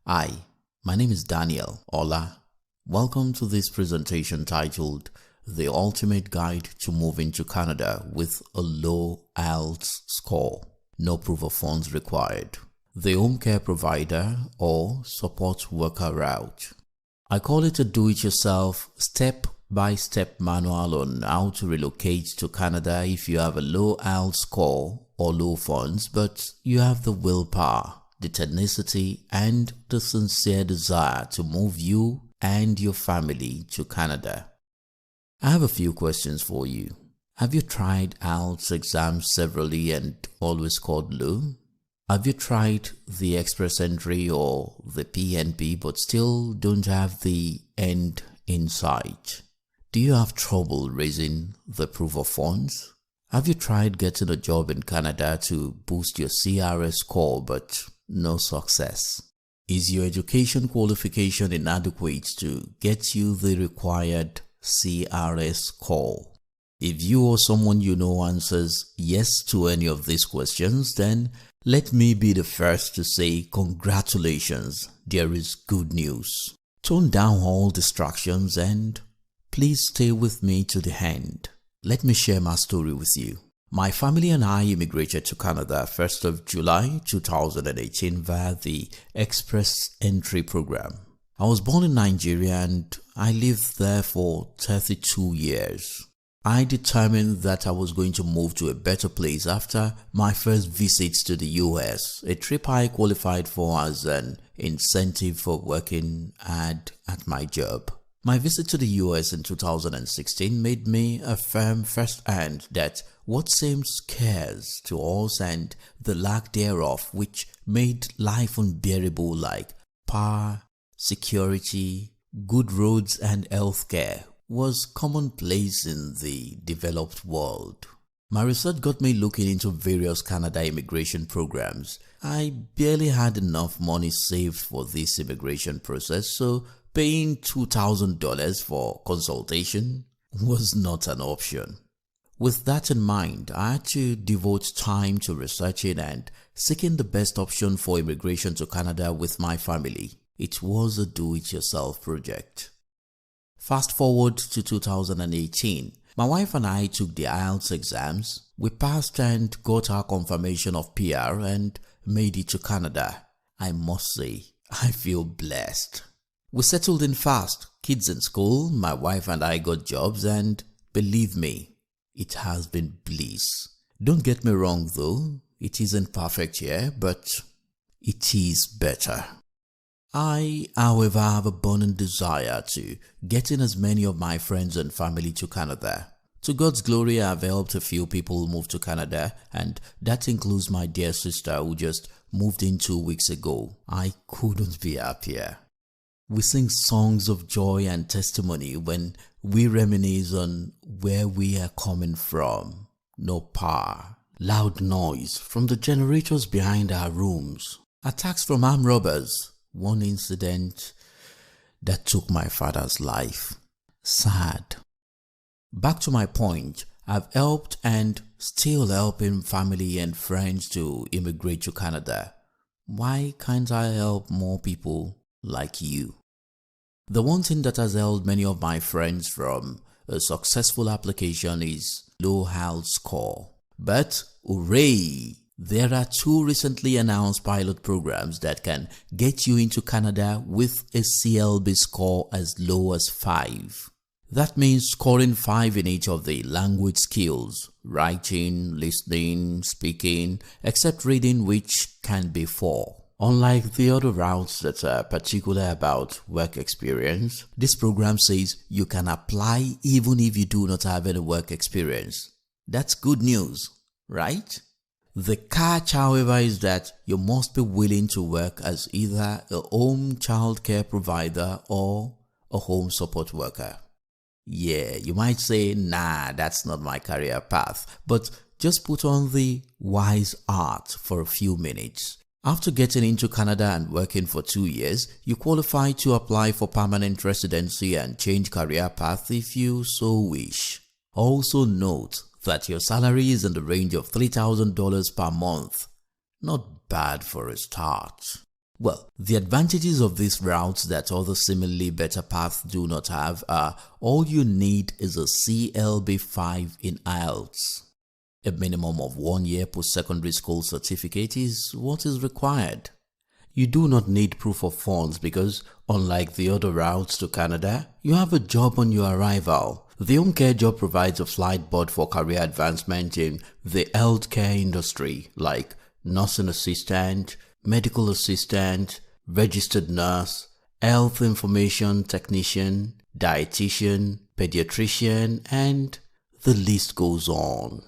Hi, my name is Daniel Ola. Welcome to this presentation titled The Ultimate Guide to Moving to Canada with a Low IELTS Score. No proof of funds required. The home care provider or support worker route. I call it a do-it-yourself step-by-step manual on how to relocate to Canada if you have a low IELTS score or low funds, but you have the willpower, the tenacity, and the sincere desire to move you and your family to Canada. I have a few questions for you. Have you tried IELTS exams severally and always scored low? Have you tried the express entry or the PNP but still don't have the end in sight? Do you have trouble raising the proof of funds? Have you tried getting a job in Canada to boost your CRS score but no success? Is your education qualification inadequate to get you the required CRS score? If you or someone you know answers yes to any of these questions, then let me be the first to say congratulations, there is good news. Tone down all distractions and please stay with me to the end. Let me share my story with you. My family and I immigrated to Canada 1st of July 2018 via the Express Entry program. I was born in Nigeria and I lived there for 32 years. I determined that I was going to move to a better place after my first visit to the US, a trip I qualified for as an incentive for working hard at my job. My visit to the US in 2016 made me affirm firsthand that what seemed scarce to us and the lack thereof, which made life unbearable, like power, security, good roads and healthcare, was commonplace in the developed world. My research got me looking into various Canada immigration programs. I barely had enough money saved for this immigration process, so paying $2,000 for consultation was not an option. With that in mind, I had to devote time to researching and seeking the best option for immigration to Canada with my family. It was a do-it-yourself project. Fast forward to 2018, my wife and I took the IELTS exams. We passed and got our confirmation of PR and made it to Canada. I must say, I feel blessed. We settled in fast, kids in school, my wife and I got jobs, and believe me, it has been bliss. Don't get me wrong though, it isn't perfect here, but it is better. I, however, have a burning desire to get in as many of my friends and family to Canada. To God's glory, I have helped a few people move to Canada, and that includes my dear sister who just moved in 2 weeks ago. I couldn't be happier. We sing songs of joy and testimony when we reminisce on where we are coming from. No power, loud noise from the generators behind our rooms, attacks from armed robbers. One incident that took my father's life. Sad. Back to my point, I've helped and still helping family and friends to immigrate to Canada. Why can't I help more people like you? The one thing that has held many of my friends from a successful application is low IELTS score. But hooray! There are 2 recently announced pilot programs that can get you into Canada with a CLB score as low as 5. That means scoring 5 in each of the language skills, writing, listening, speaking, except reading, which can be 4. Unlike the other routes that are particular about work experience, this program says you can apply even if you do not have any work experience. That's good news, right? The catch, however, is that you must be willing to work as either a home child care provider or a home support worker. Yeah, you might say, nah, that's not my career path, but just put on the wise art for a few minutes. After getting into Canada and working for 2 years, you qualify to apply for permanent residency and change career path if you so wish. Also note that your salary is in the range of $3,000 per month. Not bad for a start. Well, the advantages of these routes that other similarly better paths do not have are all you need is a CLB-5 in IELTS. A minimum of 1 year post-secondary school certificate is what is required. You do not need proof of funds because, unlike the other routes to Canada, you have a job on your arrival. The home care job provides a flight board for career advancement in the healthcare industry like nursing assistant, medical assistant, registered nurse, health information technician, dietitian, pediatrician, and the list goes on.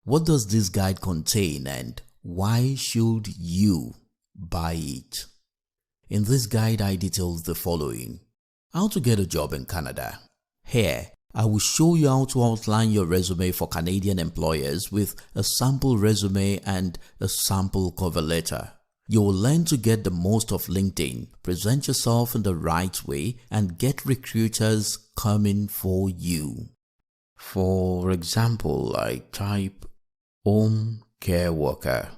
What does this guide contain and why should you buy it? In this guide, I detail the following. How to get a job in Canada. Here, I will show you how to outline your resume for Canadian employers with a sample resume and a sample cover letter. You will learn to get the most of LinkedIn, present yourself in the right way, and get recruiters coming for you. For example, I type home care worker.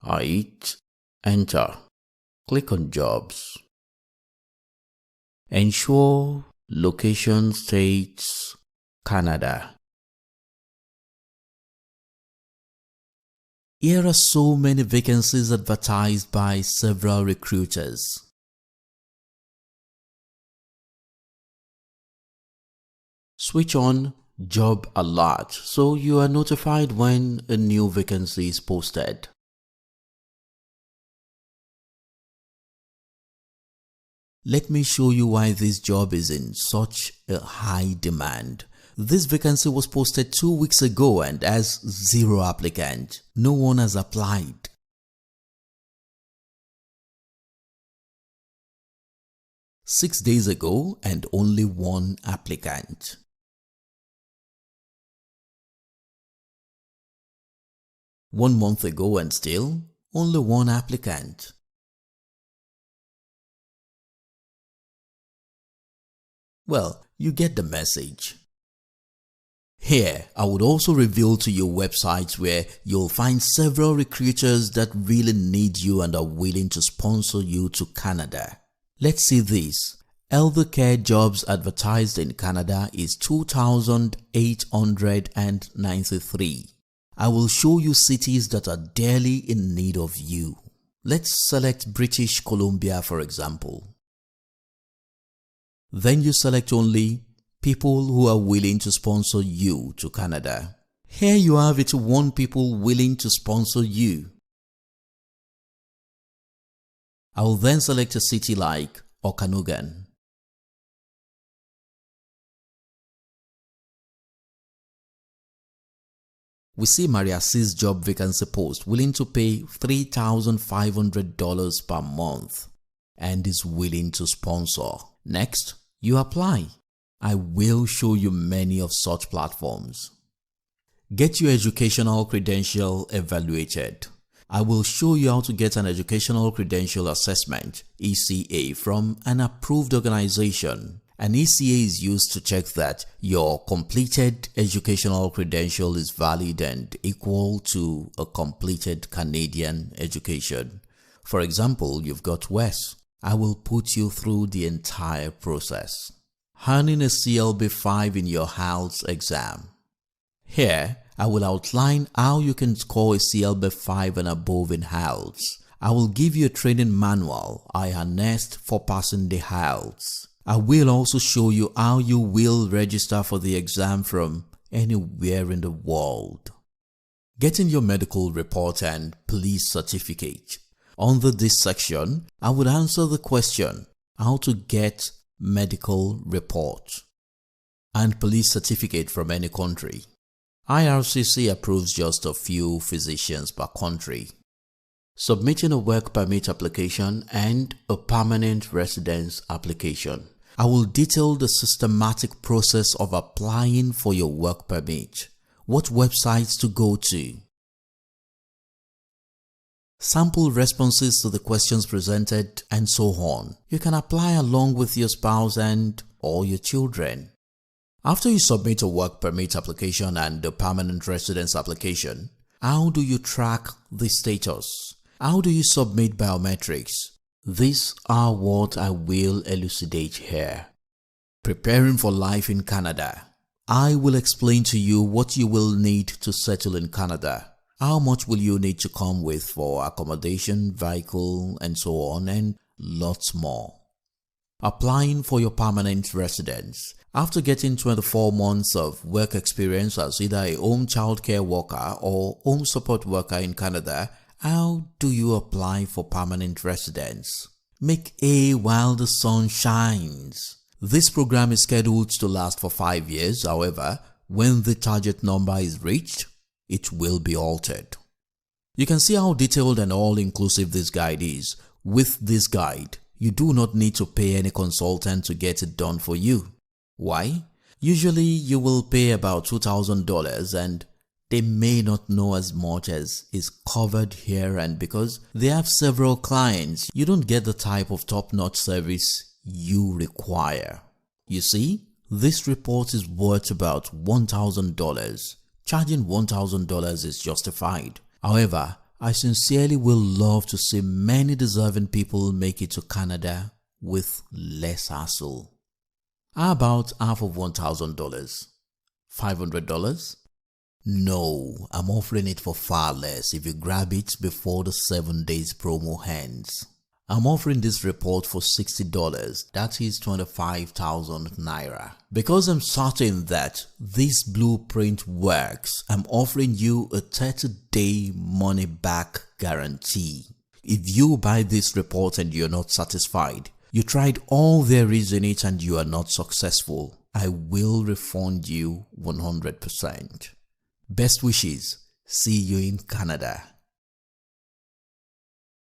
I hit enter. Click on jobs. Ensure location states Canada. Here are so many vacancies advertised by several recruiters. Switch on Job Alert so you are notified when a new vacancy is posted. Let me show you why this job is in such a high demand. This vacancy was posted 2 weeks ago and has 0 applicants. No one has applied. Six days ago and only 1 applicant. One month ago and still only 1 applicant. Well, you get the message. Here, I would also reveal to you websites where you'll find several recruiters that really need you and are willing to sponsor you to Canada. Let's see this. Elder care jobs advertised in Canada is 2,893. I will show you cities that are dearly in need of you. Let's select British Columbia for example. Then you select only people who are willing to sponsor you to Canada. Here you have it, 1 people willing to sponsor you. I will then select a city like Okanagan. We see Maria C's job vacancy post willing to pay $3,500 per month and is willing to sponsor. Next, you apply. I will show you many of such platforms. Get your educational credential evaluated. I will show you how to get an educational credential assessment (ECA) from an approved organization. An ECA is used to check that your completed educational credential is valid and equal to a completed Canadian education. For example, you've got WES. I will put you through the entire process. Earning a CLB-5 in your IELTS exam. Here, I will outline how you can score a CLB-5 and above in IELTS. I will give you a training manual I harnessed for passing the IELTS. I will also show you how you will register for the exam from anywhere in the world. Getting your medical report and police certificate. Under this section, I would answer the question, how to get medical report and police certificate from any country. IRCC approves just a few physicians per country. Submitting a work permit application and a permanent residence application. I will detail the systematic process of applying for your work permit, what websites to go to, sample responses to the questions presented, and so on. You can apply along with your spouse and or your children. After you submit a work permit application and a permanent residence application, How do you track the status? How do you submit biometrics? These are what I will elucidate here. Preparing for life in Canada. I will explain to you what you will need to settle in Canada. How much will you need to come with for accommodation, vehicle, and so on, and lots more. Applying for your permanent residence. After getting 24 months of work experience as either a home childcare worker or home support worker in Canada, how do you apply for permanent residence? Make hay while the sun shines. This program is scheduled to last for 5 years. However, when the target number is reached, it will be altered. You can see how detailed and all-inclusive this guide is. With this guide, you do not need to pay any consultant to get it done for you. Why? Usually you will pay about $2,000 and they may not know as much as is covered here, and because they have several clients, you don't get the type of top-notch service you require. You see, this report is worth about $1,000. Charging $1,000 is justified. However, I sincerely will love to see many deserving people make it to Canada with less hassle. How about half of $1,000? $500? No, I'm offering it for far less if you grab it before the 7 days promo ends. I'm offering this report for $60, that is 25,000 Naira. Because I'm certain that this blueprint works, I'm offering you a 30-day money-back guarantee. If you buy this report and you're not satisfied, you tried all there is in it and you are not successful, I will refund you 100%. Best wishes. See you in Canada.